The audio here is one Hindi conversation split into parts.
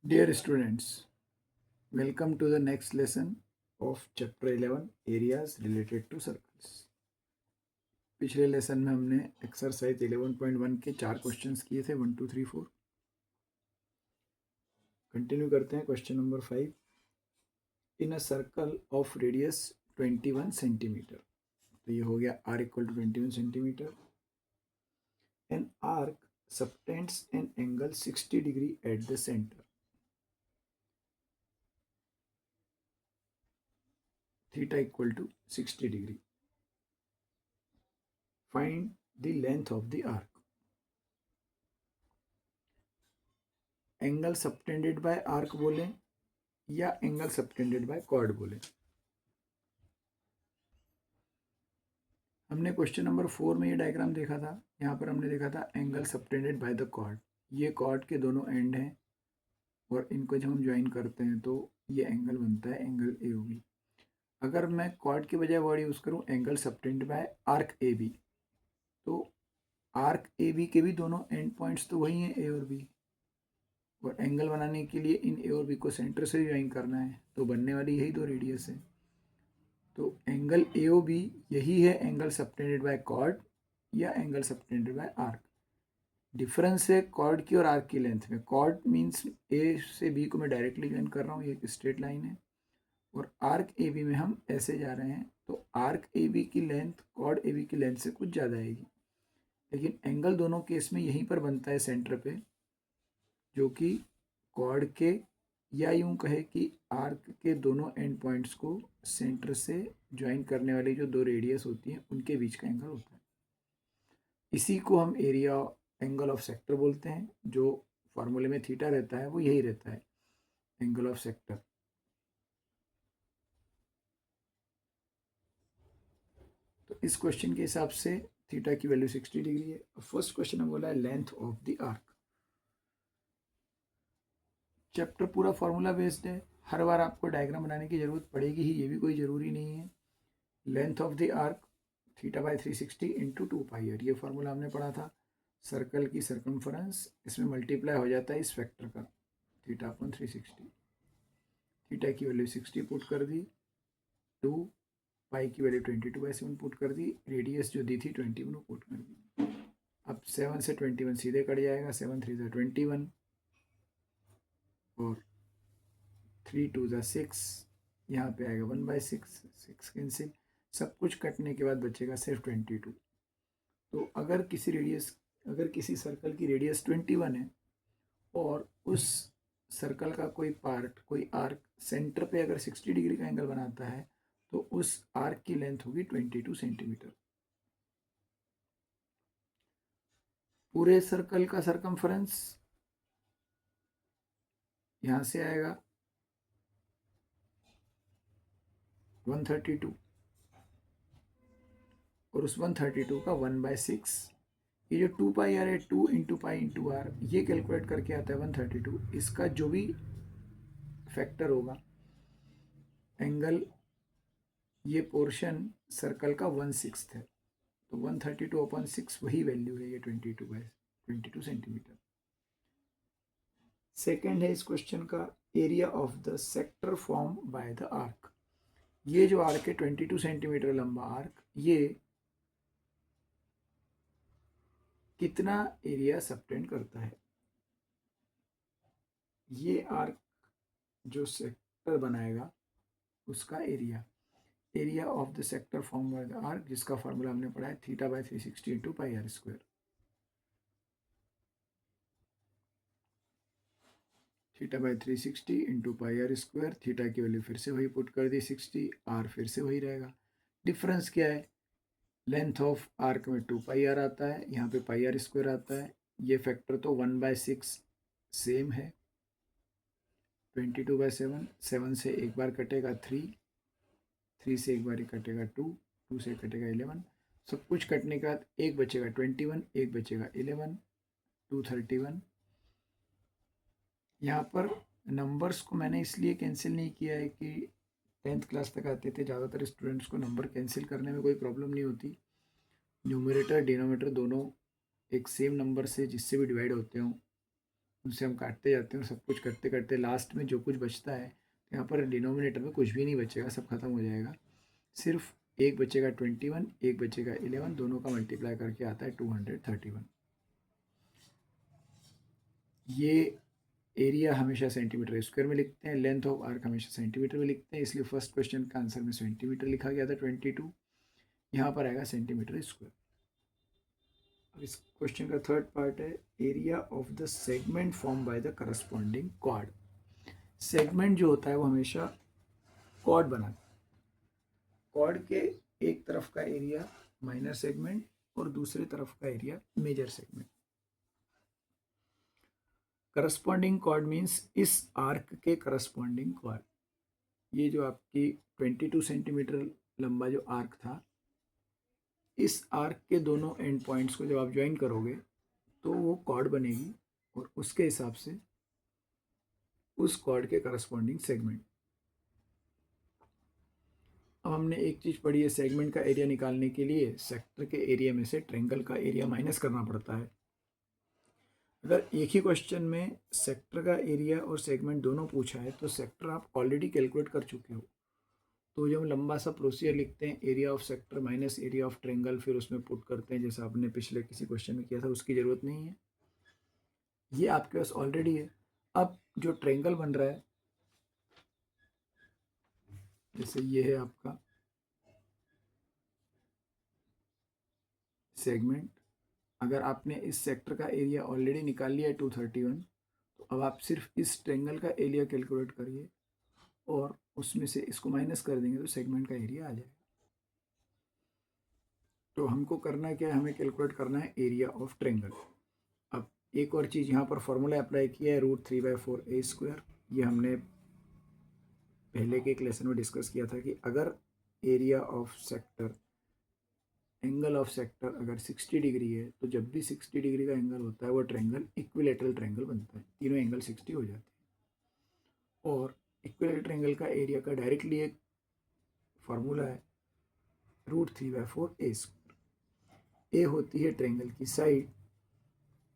Dear students, welcome to the next lesson of chapter 11 areas related to circles. पिछले लेसन में हमने एक्सरसाइज 11.1 के 4 क्वेश्चंस किए थे 1 2 3 4। कंटिन्यू करते हैं question number 5। In a circle of radius 21 centimetre, तो ये हो गया r equal to 21 centimetre. An arc subtends an angle 60 degree at the centre, theta equal to 60 degree. Find the length of the arc. Angle subtended by arc बोले या एंगल सबटेंडेड बाय कॉर्ड बोले। हमने क्वेश्चन नंबर 4 में ये डायग्राम देखा था। यहाँ पर हमने देखा था angle subtended by the chord. ये कॉर्ड के दोनों एंड हैं और इनको जब हम ज्वाइन करते हैं तो ये एंगल बनता है एंगल ए ओ बी। अगर मैं कॉर्ड के बजाय वर्ड यूज़ करूँ angle subtended by arc A B, तो आर्क ए बी के भी दोनों एंड पॉइंट्स तो वही हैं, ए और बी, और एंगल बनाने के लिए इन ए और बी को सेंटर से ज्वाइन करना है, तो बनने वाली यही दो रेडियस है। तो एंगल ए ओ बी यही है एंगल सबटेंडेड बाय कॉर्ड या angle subtended by arc. Difference है कॉर्ड की और आर्क की लेंथ में। कॉर्ड मीन्स ए से बी को मैं डायरेक्टली ज्वाइन कर रहा हूँ, ये एक स्ट्रेट लाइन है, और आर्क ए बी में हम ऐसे जा रहे हैं, तो आर्क ए बी की लेंथ कॉर्ड ए बी की लेंथ से कुछ ज़्यादा आएगी। लेकिन एंगल दोनों केस में यहीं पर बनता है सेंटर पे, जो कि कॉर्ड के या यूं कहे कि आर्क के दोनों एंड पॉइंट्स को सेंटर से ज्वाइन करने वाली जो दो रेडियस होती हैं उनके बीच का एंगल होता है। इसी को हम एरिया एंगल ऑफ सेक्टर बोलते हैं। जो फार्मूले में थीटा रहता है वो यही रहता है, एंगल ऑफ सेक्टर। तो इस क्वेश्चन के हिसाब से थीटा की वैल्यू 60 डिग्री है। फर्स्ट क्वेश्चन में बोला है length of the arc. Chapter पूरा फार्मूला बेस्ड है, हर बार आपको डायग्राम बनाने की ज़रूरत पड़ेगी ही, ये भी कोई ज़रूरी नहीं है। Length of the arc theta by 360 into 2 pi R, ये फार्मूला हमने पढ़ा था। सर्कल की सरकमफ्रेंस इसमें मल्टीप्लाई हो जाता है इस फैक्टर का, थीटा अपन 360। थीटा की वैल्यू 60 पुट कर दी, 2 पाई की वैल्यू 22/7 पुट कर दी, रेडियस जो दी थी 21 पुट कर दी। अब 7 से 21 सीधे कट जाएगा, 7 3 ज़ा 21 और 3 2 ज़ा 6, यहाँ पे आएगा 1/6, 6 कैंसिल, सब कुछ कटने के बाद बचेगा सिर्फ 22। तो अगर किसी सर्कल की रेडियस 21 है और उस सर्कल का कोई पार्ट, कोई आर्क सेंटर पे अगर 60 डिग्री का एंगल बनाता है, तो उस आर्क की लेंथ होगी 22 सेंटीमीटर। पूरे सर्कल का सरकमफ्रेंस यहाँ से आएगा 132, और उस 132 का 1/6, ये जो 2 पाई आर है, 2 इंटू पाई इंटू आर, ये कैलकुलेट करके आता है 132। इसका जो भी फैक्टर होगा, एंगल ये पोर्शन सर्कल का 1/6 है, तो 132/6 वही वैल्यू है, ये 22 सेंटीमीटर। सेकेंड है इस क्वेश्चन का area of the sector form by the arc. ये जो आर्क है 22 सेंटीमीटर लंबा आर्क, ये कितना एरिया सबटेंड करता है। ये आर्क जो सेक्टर बनाएगा उसका area of the sector form by the arc, जिसका फार्मूला हमने पढ़ा है theta by 360 into pi are square. Theta by 360 into pi are square, theta की वैल्यू फिर से वही पुट कर दी 60, आर फिर से वही रहेगा। डिफरेंस क्या है, लेंथ ऑफ आर्क में 2 पाई आर आता है, यहाँ पे पाई आर स्क्वायर आता है। ये फैक्टर तो 1/6 सेम है, 22/7, 7 से एक बार कटेगा 3, 3 से एक बार कटेगा 2, 2 से कटेगा 11, सब कुछ कटने के बाद एक बचेगा 21, एक बचेगा 11, 231। यहाँ पर नंबर्स को मैंने इसलिए कैंसिल नहीं किया है कि 10th क्लास तक आते थे ज़्यादातर स्टूडेंट्स को नंबर कैंसिल करने में कोई प्रॉब्लम नहीं होती। न्यूमरेटर डिनोमिनेटर दोनों एक सेम नंबर से जिससे भी डिवाइड होते हों, उनसे हम काटते जाते हैं और सब कुछ करते करते लास्ट में जो कुछ बचता है, यहाँ पर डिनोमिनेटर में कुछ भी नहीं बचेगा, सब खत्म हो जाएगा। सिर्फ एक बचेगा 21, एक बचेगा 11, दोनों का मल्टीप्लाई करके आता है 231। ये एरिया हमेशा सेंटीमीटर स्क्वायर में लिखते हैं, लेंथ ऑफ आर्क हमेशा सेंटीमीटर में लिखते हैं, इसलिए फर्स्ट क्वेश्चन का आंसर में सेंटीमीटर लिखा गया था 22, यहाँ पर आएगा सेंटीमीटर स्क्वायर। अब इस क्वेश्चन का थर्ड पार्ट है, area of the segment form by the corresponding chord. Segment जो होता है वो हमेशा कॉर्ड बनाता है। कॉर्ड के एक तरफ का एरिया माइनर सेगमेंट और दूसरे तरफ का area major segment. Corresponding chord means इस आर्क के करस्पॉन्डिंग कॉर्ड। ये जो आपकी 22 सेंटीमीटर लंबा जो आर्क था, इस आर्क के दोनों एंड पॉइंट्स को जब आप ज्वाइन करोगे तो वो कॉर्ड बनेगी और उसके हिसाब से उस कॉर्ड के करस्पॉन्डिंग सेगमेंट। अब हमने एक चीज़ पढ़ी है, सेगमेंट का एरिया निकालने के लिए सेक्टर के एरिया में से ट्रायंगल का एरिया माइनस करना पड़ता है। अगर एक ही क्वेश्चन में सेक्टर का एरिया और सेगमेंट दोनों पूछा है तो सेक्टर आप ऑलरेडी कैलकुलेट कर चुके हो, तो जब लंबा सा प्रोसीजर लिखते हैं area of sector minus area of triangle, फिर उसमें पुट करते हैं जैसा आपने पिछले किसी क्वेश्चन में किया था, उसकी ज़रूरत नहीं है, ये आपके पास ऑलरेडी है। अब जो ट्रायंगल बन रहा है, जैसे ये है आपका सेगमेंट, अगर आपने इस सेक्टर का एरिया ऑलरेडी निकाल लिया है 231, तो अब आप सिर्फ इस ट्रायंगल का एरिया कैलकुलेट करिए और उसमें से इसको माइनस कर देंगे तो सेगमेंट का एरिया आ जाएगा। तो हमको करना क्या है, हमें कैलकुलेट करना है एरिया ऑफ ट्रायंगल। अब एक और चीज़ यहाँ पर फॉर्मूला अप्लाई किया है, √3/4a²। ये हमने पहले के एक लेसन में डिस्कस किया था कि अगर area of sector, angle of sector अगर 60 डिग्री है तो जब भी 60 डिग्री का एंगल होता है वो ट्रायंगल इक्विलैटरल ट्रायंगल बनता है, तीनों एंगल 60 हो जाते हैं। और इक्विलैटरल ट्रायंगल का एरिया का डायरेक्टली एक फार्मूला है √3/4a²। ए होती है ट्रायंगल की साइड।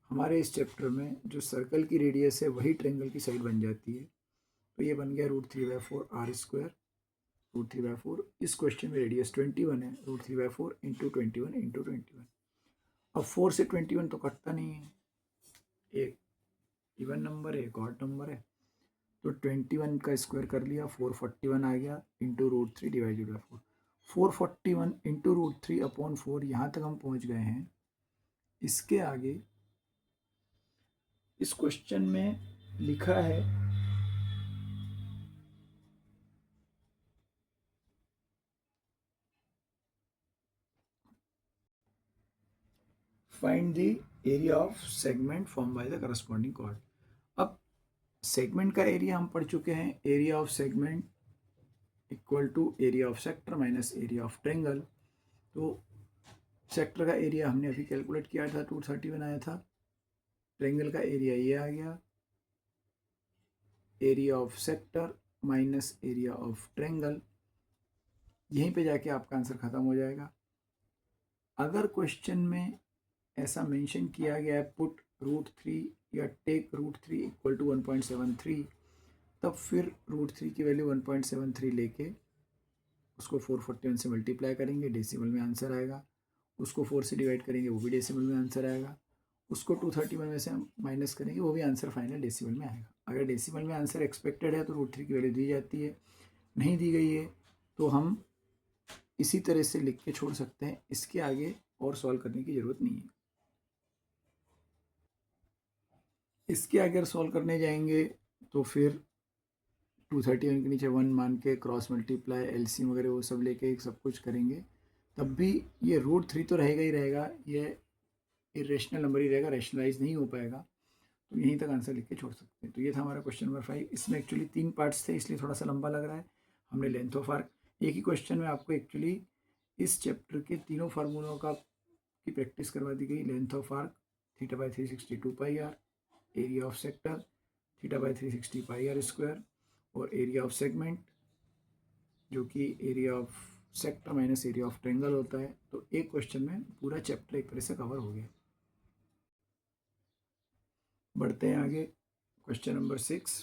हमारे इस चैप्टर में जो सर्कल की रेडियस है वही ट्रायंगल की साइड बन जाती है, तो ये बन गया √3/4r²। √3/4, इस क्वेश्चन में रेडियस 21 है, √3/4 इंटू 21 इंटू 21। अब 4 से 21 तो कटता नहीं है, एक इवन नंबर है, एक ऑड नंबर है, तो 21 का स्क्वायर कर लिया, 441 आ गया, इंटू √3 डिवाइडेड बाई 4। 441 इंटू √3/4, यहाँ तक हम पहुँच गए हैं। इसके आगे इस क्वेश्चन में लिखा है find the area of segment form by the corresponding chord. अब सेगमेंट का एरिया हम पढ़ चुके हैं, area of segment equal to area of sector minus area of triangle. तो सेक्टर का एरिया हमने अभी कैलकुलेट किया था, 231 आया था। ट्रायंगल का एरिया ये आ गया, area of sector minus area of triangle. यहीं पे जाके आपका आंसर खत्म हो जाएगा। अगर क्वेश्चन में ऐसा मेंशन किया गया है पुट √3 या टेक √3 इक्वल टू 1.73, तब फिर √3 की वैल्यू 1.73 लेके उसको 441 से मल्टीप्लाई करेंगे, डेसिमल में आंसर आएगा। उसको 4 से डिवाइड करेंगे, वो भी डेसिमल में आंसर आएगा। उसको 231 में से हम माइनस करेंगे, वो भी आंसर फाइनल डेसिमल में आएगा। अगर डेसिमल में आंसर एक्सपेक्टेड है तो √3 की वैल्यू दी जाती है, नहीं दी गई है तो हम इसी तरह से लिख के छोड़ सकते हैं, इसके आगे और सॉल्व करने की ज़रूरत नहीं है। इसके अगर सॉल्व करने जाएंगे तो फिर 231 के नीचे 1 मान के क्रॉस मल्टीप्लाई, एलसीएम वगैरह वो सब लेके सब कुछ करेंगे, तब भी ये √3 तो रहेगा ही रहेगा, ये इरेशनल नंबर ही रहेगा, रैशनलाइज नहीं हो पाएगा। तो यहीं तक आंसर लिख के छोड़ सकते हैं। तो ये था हमारा क्वेश्चन नंबर 5। इसमें एक्चुअली 3 पार्ट्स थे, इसलिए थोड़ा सा लंबा लग रहा है। हमने लेंथ ऑफ आर्क, एक ही क्वेश्चन में आपको एक्चुअली इस चैप्टर के तीनों फार्मूलों का की प्रैक्टिस करवा दी गई। Length of arc θ/360 2πr, area of sector θ/360 πr², और एरिया ऑफ सेगमेंट जो कि area of sector minus area of triangle होता है। तो एक क्वेश्चन में पूरा चैप्टर एक तरह से कवर हो गया। बढ़ते हैं आगे। Question number 6।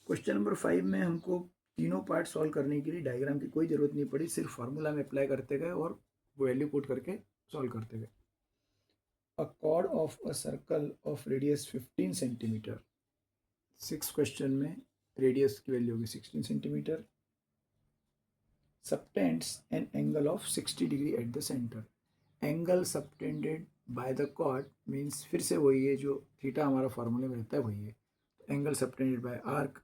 क्वेश्चन नंबर 5 में हमको तीनों पार्ट सॉल्व करने के लिए डायग्राम की कोई ज़रूरत नहीं पड़ी, सिर्फ फार्मूला में अप्लाई करते गए और वैल्यू पुट करके सॉल्व करते गए। A chord of a circle of radius 15 centimetre. 6 question में रेडियस की वैल्यू होगी 16 centimetre. Subtends an angle of 60 degree at the centre. Angle subtended by the chord means फिर से वही है जो थीटा हमारा फार्मूले में रहता है, वही है। Angle subtended by arc,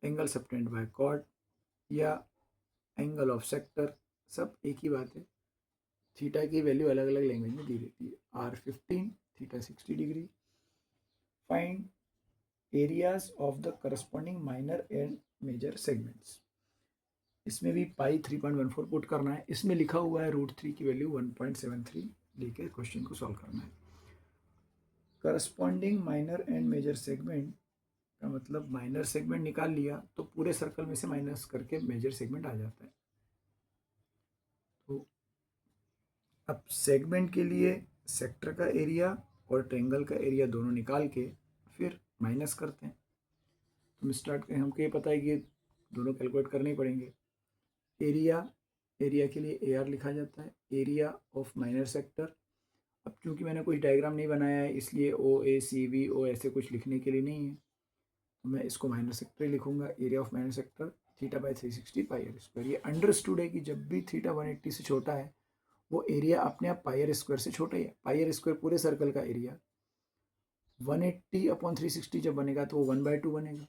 angle subtended by chord या एंगल ऑफ सेक्टर, सब एक ही बात है। थीटा की वैल्यू अलग अलग लैंग्वेज में दी रहती है। R 15, theta 60 degree. Find areas of the corresponding minor and major segments. इसमें भी पाई 3.14 पुट करना है। इसमें लिखा हुआ है √3 की वैल्यू 1.73 लेके क्वेश्चन को सॉल्व करना है। Corresponding minor and major segment का मतलब माइनर सेगमेंट निकाल लिया तो पूरे सर्कल में से माइनस करके मेजर सेगमेंट आ जाता है। तो अब सेगमेंट के लिए सेक्टर का एरिया और ट्रायंगल का एरिया दोनों निकाल के फिर माइनस करते हैं। तो हम स्टार्ट करें, हमको ये पता है कि दोनों कैलकुलेट करने पड़ेंगे। एरिया के लिए ए आर लिखा जाता है, एरिया ऑफ माइनर सेक्टर। अब क्योंकि मैंने कोई डायग्राम नहीं बनाया है इसलिए ओ ए सी बी ओ ऐसे कुछ लिखने के लिए नहीं है, तो मैं इसको माइनर सेक्टर ही लिखूंगा। Area of minor sector theta by 360 pi are square. ये अंडरस्टूड है कि जब भी थीटा 180 से छोटा है वो एरिया अपने आप पाई आर स्क्वायर से छोटा ही है। पाई आर स्क्वायर पूरे सर्कल का एरिया, 180/360 जब बनेगा तो वो 1/2 बनेगा।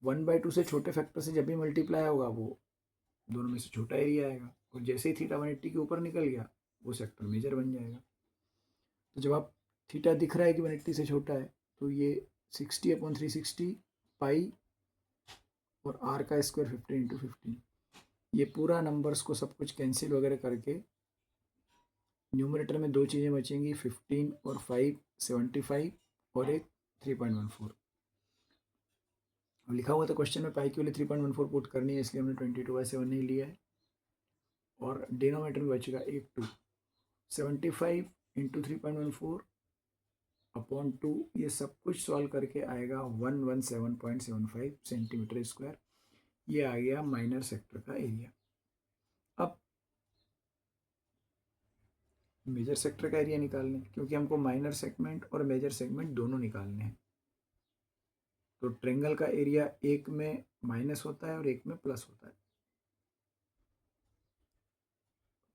1/2 से छोटे फैक्टर से जब भी मल्टीप्लाई होगा वो दोनों में से छोटा एरिया आएगा, और जैसे ही थीटा 180 के ऊपर निकल गया वो सेक्टर मेजर बन जाएगा। तो जब आप थीटा दिख रहा है कि 180 से छोटा है तो ये 60/360 पाई और आर का स्क्वायर 15/15। ये पूरा नंबर्स को सब कुछ कैंसिल वगैरह करके न्यूमरेटर में दो चीज़ें बचेंगी, 15 और 5 75 और एक 3.14। अब लिखा हुआ था क्वेश्चन में पाई के लिए 3.14 पुट करनी है, इसलिए हमने 22/7 नहीं लिया है। और डिनोमिनेटर में बचेगा 2 75 इंटू 3.14 अपॉन 2। ये सब कुछ सॉल्व करके आएगा 117.75 सेंटीमीटर स्क्वायर। ये आ गया माइनर सेक्टर का एरिया। अब मेजर सेक्टर का एरिया निकालने, क्योंकि हमको माइनर सेगमेंट और मेजर सेगमेंट दोनों निकालने हैं। तो ट्रायंगल का एरिया एक में माइनस होता है और एक में प्लस होता है।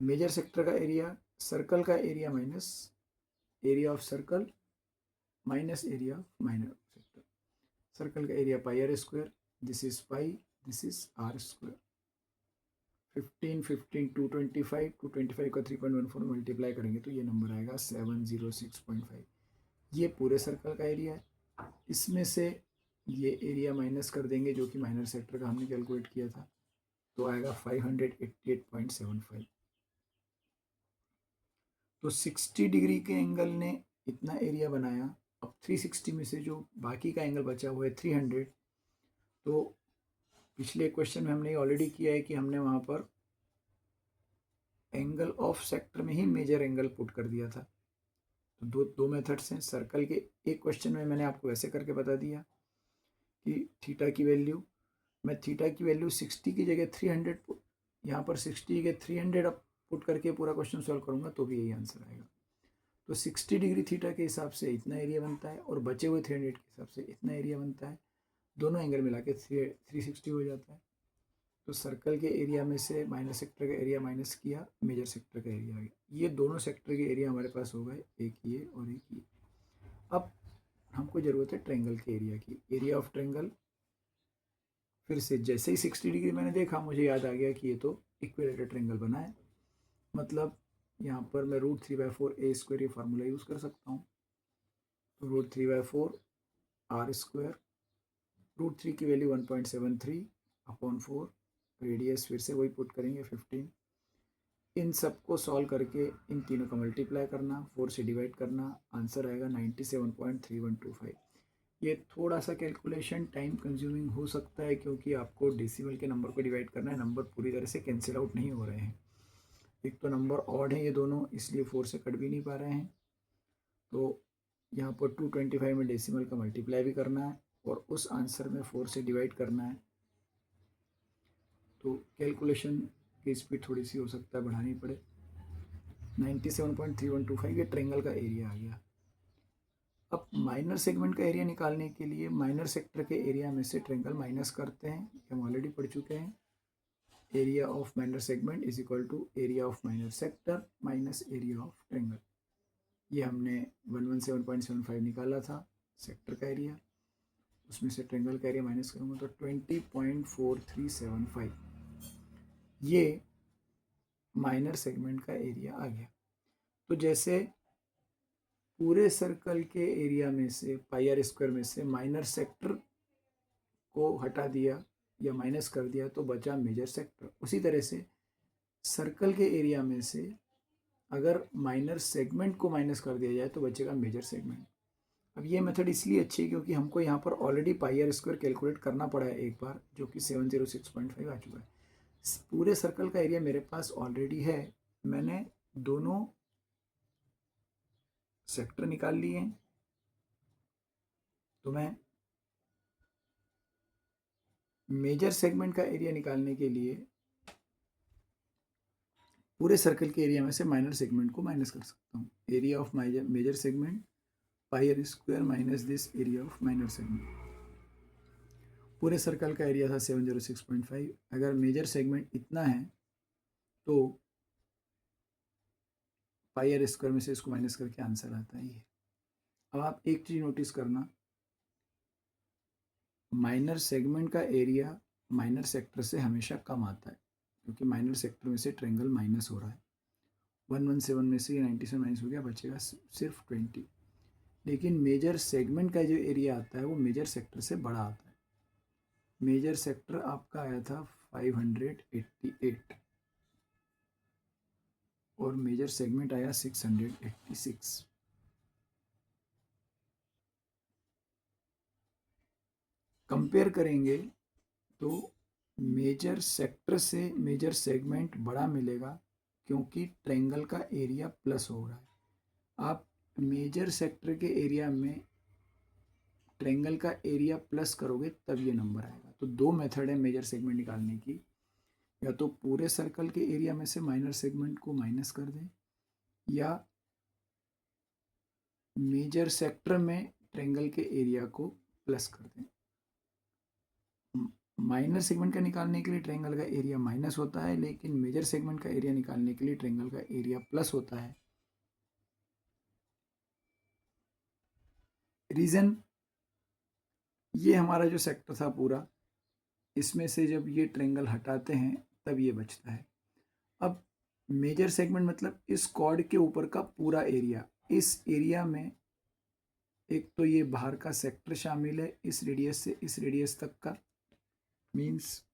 मेजर सेक्टर का एरिया सर्कल का area minus area of circle minus area of minor sector. Circle का area pi are square, this is pi, this is r square. 15 15 225 225 का 3.14 मल्टीप्लाई करेंगे तो ये नंबर आएगा 706.5। ये पूरे सर्कल का एरिया है। इसमें से ये एरिया माइनस कर देंगे जो कि माइनर सेक्टर का हमने कैलकुलेट किया था, तो आएगा 588.75। तो 60 डिग्री के एंगल ने इतना एरिया बनाया। अब 360 में से जो बाकी का एंगल बचा हुआ है 300, तो पिछले क्वेश्चन में हमने ऑलरेडी किया है कि हमने वहाँ पर एंगल ऑफ सेक्टर में ही मेजर एंगल पुट कर दिया था। तो दो मेथड्स हैं सर्कल के। एक क्वेश्चन में मैंने आपको ऐसे करके बता दिया कि थीटा की वैल्यू, मैं थीटा की वैल्यू 60 की जगह 300 यहाँ पर 60 की जगह 300 अब पुट करके पूरा क्वेश्चन सॉल्व करूँगा तो भी यही आंसर आएगा। तो 60 डिग्री थीटा के हिसाब से इतना एरिया बनता है और बचे हुए 300 के हिसाब से इतना एरिया बनता है। दोनों एंगल मिला के 360 हो जाता है। तो सर्कल के एरिया में से माइनर सेक्टर का एरिया माइनस किया, मेजर सेक्टर का एरिया आ गया। ये दोनों सेक्टर के एरिया हमारे पास हो गए, एक ये और एक ये। अब हमको ज़रूरत है ट्रायंगल के एरिया की। एरिया ऑफ ट्रायंगल फिर से जैसे ही 60 डिग्री मैंने देखा मुझे याद आ गया कि ये तो इक्विलेटरल ट्रायंगल बना है, मतलब यहाँ पर मैं √3/4 ए स्क्वायर ये फार्मूला यूज़ कर सकता हूँ। तो √3/4 आर स्क्वायर, √3 की वैल्यू 1.73 अपॉन 4, रेडियस फिर से वही पुट करेंगे 15। इन सबको सॉल्व करके इन तीनों का मल्टीप्लाई करना, 4 से डिवाइड करना, आंसर आएगा 97.3125। ये थोड़ा सा कैलकुलेशन टाइम कंज्यूमिंग हो सकता है क्योंकि आपको डेसिमल के नंबर को डिवाइड करना है। नंबर पूरी तरह से कैंसिल आउट नहीं हो रहे हैं। एक तो नंबर ऑड है ये दोनों, इसलिए 4 से कट भी नहीं पा रहे हैं। तो यहाँ पर 225 में डेसिमल का मल्टीप्लाई भी करना है और उस आंसर में 4 से डिवाइड करना है। तो कैलकुलेशन की स्पीड थोड़ी सी हो सकता है बढ़ानी पड़े। 97.3125 ये ट्रेंगल का एरिया आ गया। अब माइनर सेगमेंट का एरिया निकालने के लिए माइनर सेक्टर के एरिया में से ट्रेंगल माइनस करते हैं, ये हम ऑलरेडी पढ़ चुके हैं। Area of minor segment is equal to area of minor sector minus area of triangle. ये हमने 117.75 निकाला था सेक्टर का एरिया, उसमें से ट्रेंगल का एरिया माइनस करूँगा तो 20.4375 ये माइनर सेगमेंट का एरिया आ गया। तो जैसे पूरे सर्कल के एरिया में से पाई आर स्क्वायर में से माइनर सेक्टर को हटा दिया या माइनस कर दिया तो बचा मेजर सेक्टर, उसी तरह से सर्कल के एरिया में से अगर माइनर सेगमेंट को माइनस कर दिया जाए तो बचेगा मेजर सेगमेंट। अब ये मेथड इसलिए अच्छी है क्योंकि हमको यहाँ पर already pi are square calculate करना पड़ा है एक बार, जो कि 706.5 आ चुका है। पूरे सर्कल का एरिया मेरे पास ऑलरेडी है, मैंने दोनों सेक्टर निकाल लिए हैं। तो मैं मेजर सेगमेंट का एरिया निकालने के लिए पूरे सर्कल के एरिया में से माइनर सेगमेंट को माइनस कर सकता हूँ। Area of major segment pi are square minus this area of minor segment. पूरे सर्कल का एरिया था 706.5, अगर मेजर सेगमेंट इतना है तो पाई आर स्क्वायर में से इसको माइनस करके आंसर आता है ये। अब आप एक चीज़ नोटिस करना, माइनर सेगमेंट का एरिया माइनर सेक्टर से हमेशा कम आता है क्योंकि माइनर सेक्टर में से ट्रेंगल माइनस हो रहा है। 117 में से 97 माइनस हो गया, बचेगा सिर्फ 20। लेकिन मेजर सेगमेंट का जो एरिया आता है वो मेजर सेक्टर से बड़ा आता है। मेजर सेक्टर आपका आया था 588 और मेजर सेगमेंट आया 686। कंपेयर करेंगे तो मेजर सेक्टर से मेजर सेगमेंट बड़ा मिलेगा क्योंकि ट्रेंगल का एरिया प्लस हो रहा है। आप मेजर सेक्टर के एरिया में ट्रेंगल का एरिया प्लस करोगे तब ये नंबर आएगा। तो दो मेथड है मेजर सेगमेंट निकालने की, या तो पूरे सर्कल के एरिया में से माइनर सेगमेंट को माइनस कर दें या मेजर सेक्टर में ट्रेंगल के एरिया को प्लस कर दें। माइनर सेगमेंट का निकालने के लिए ट्रेंगल का एरिया माइनस होता है, लेकिन मेजर सेगमेंट का एरिया निकालने के लिए ट्रेंगल का एरिया प्लस होता है। रीजन, ये हमारा जो सेक्टर था पूरा, इसमें से जब ये ट्रेंगल हटाते हैं तब ये बचता है। अब मेजर सेगमेंट मतलब इस कॉर्ड के ऊपर का पूरा एरिया, इस एरिया में एक तो ये बाहर का सेक्टर शामिल है, इस रेडियस से इस रेडियस तक का, मीन्स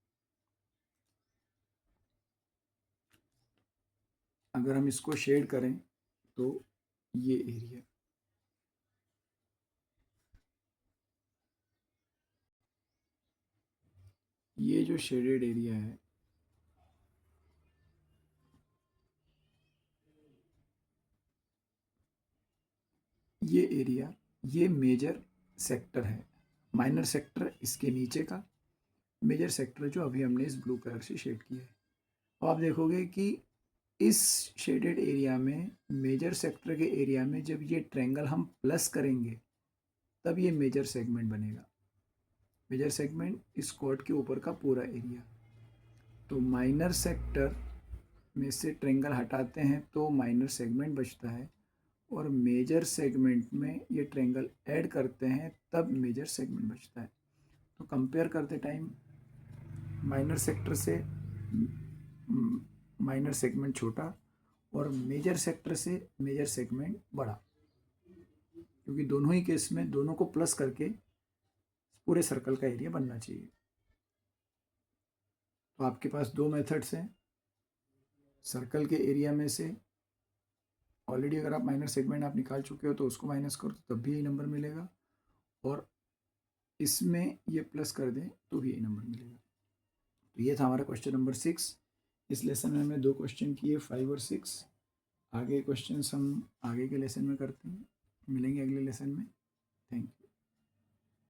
अगर हम इसको शेड करें तो ये एरिया, ये जो शेडेड एरिया है ये एरिया, ये मेजर सेक्टर है। माइनर सेक्टर इसके नीचे का, मेजर सेक्टर जो अभी हमने इस ब्लू कलर से शेड किया है। अब आप देखोगे कि इस शेडेड एरिया में मेजर सेक्टर के एरिया में जब ये ट्रायंगल हम प्लस करेंगे तब ये मेजर सेगमेंट बनेगा। मेजर सेगमेंट इस कॉर्ड के ऊपर का पूरा एरिया। तो माइनर सेक्टर में से ट्रायंगल हटाते हैं तो माइनर सेगमेंट बचता है, और मेजर सेगमेंट में ये ट्रायंगल ऐड करते हैं तब मेजर सेगमेंट बचता है। तो कंपेयर करते टाइम माइनर सेक्टर से माइनर सेगमेंट छोटा और मेजर सेक्टर से मेजर सेगमेंट बड़ा, क्योंकि दोनों ही केस में दोनों को प्लस करके पूरे सर्कल का एरिया बनना चाहिए। तो आपके पास दो मेथड्स हैं। सर्कल के एरिया में से ऑलरेडी अगर आप माइनर सेगमेंट आप निकाल चुके हो तो उसको माइनस करो तो तब भी यही नंबर मिलेगा, और इसमें ये प्लस कर दें तो भी यही नंबर मिलेगा। तो ये था हमारा क्वेश्चन नंबर 6। इस लेसन में हमने दो क्वेश्चन किए, 5 और 6। आगे क्वेश्चन हम आगे के लेसन में करते हैं। मिलेंगे अगले लेसन में। Thank you.